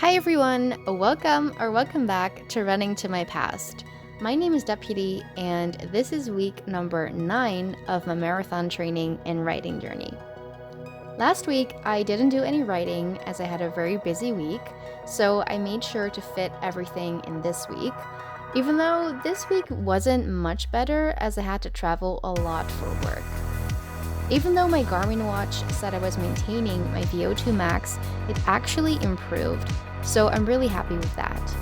Hi everyone, welcome back to Running to My Past. My name is Deputy and this is week number 9 of my marathon training and writing journey. Last week I didn't do any writing as I had a very busy week, so I made sure to fit everything in this week, even though this week wasn't much better as I had to travel a lot for work. Even though my Garmin watch said I was maintaining my VO2 max, it actually improved, so I'm really happy with that.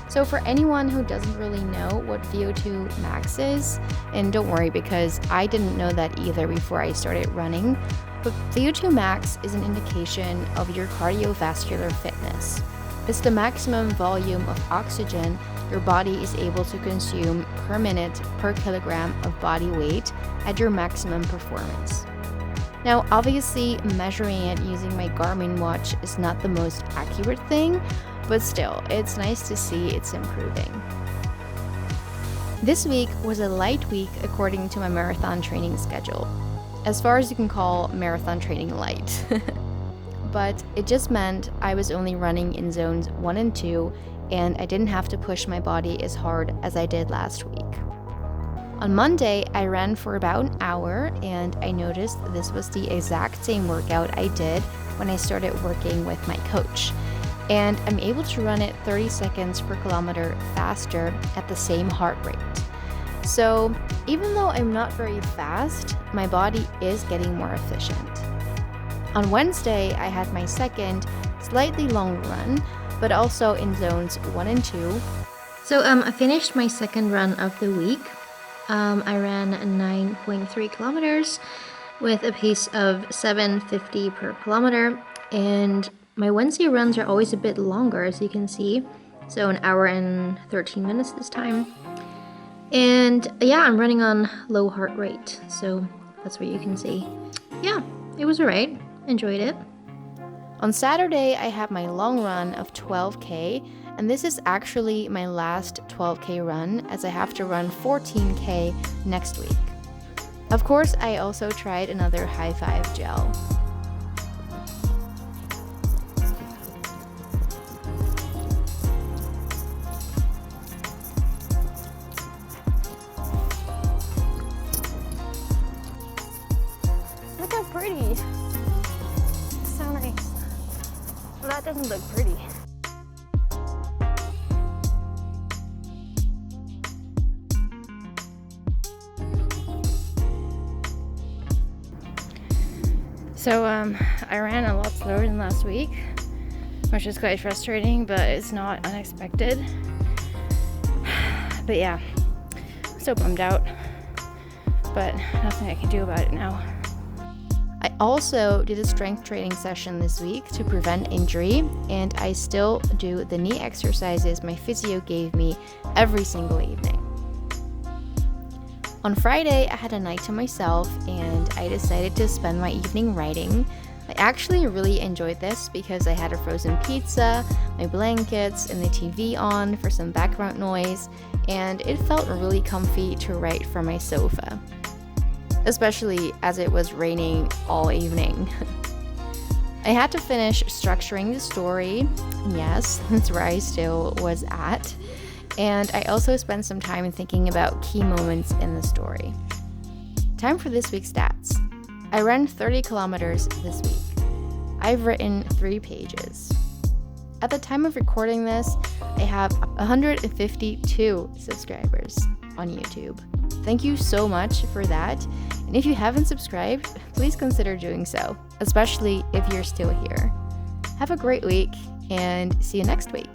So for anyone who doesn't really know what VO2 max is, and don't worry because I didn't know that either before I started running, but VO2 max is an indication of your cardiovascular fitness. It's the maximum volume of oxygen your body is able to consume per minute per kilogram of body weight at your maximum performance. Now, obviously, measuring it using my Garmin watch is not the most accurate thing, but still, it's nice to see it's improving. This week was a light week according to my marathon training schedule, as far as you can call marathon training light. But it just meant I was only running in zones 1 and 2, and I didn't have to push my body as hard as I did last week. On Monday, I ran for about an hour, and I noticed this was the exact same workout I did when I started working with my coach. And I'm able to run it 30 seconds per kilometer faster at the same heart rate. So even though I'm not very fast, my body is getting more efficient. On Wednesday, I had my second, slightly longer run, but also in zones 1 and 2. So I finished my second run of the week. I ran 9.3 kilometers with a pace of 7:50 per kilometer, and my Wednesday runs are always a bit longer, as you can see. So an hour and 13 minutes this time. And yeah, I'm running on low heart rate, so that's what you can see. Yeah, it was alright. Enjoyed it. On Saturday, I had my long run of 12K, and this is actually my last 12K run as I have to run 14K next week. Of course, I also tried another high five gel. Look how pretty. So nice. Well, that doesn't look pretty. So I ran a lot slower than last week, which is quite frustrating, but it's not unexpected. But yeah, I'm so bummed out, but nothing I can do about it now. I also did a strength training session this week to prevent injury, and I still do the knee exercises my physio gave me every single evening. On Friday, I had a night to myself, and I decided to spend my evening writing. I actually really enjoyed this because I had a frozen pizza, my blankets, and the TV on for some background noise, and it felt really comfy to write from my sofa, especially as it was raining all evening. I had to finish structuring the story. Yes, that's where I still was at. And I also spent some time thinking about key moments in the story. Time for this week's stats. I ran 30 kilometers this week. I've written 3 pages. At the time of recording this, I have 152 subscribers on YouTube. Thank you so much for that. And if you haven't subscribed, please consider doing so, especially if you're still here. Have a great week and see you next week.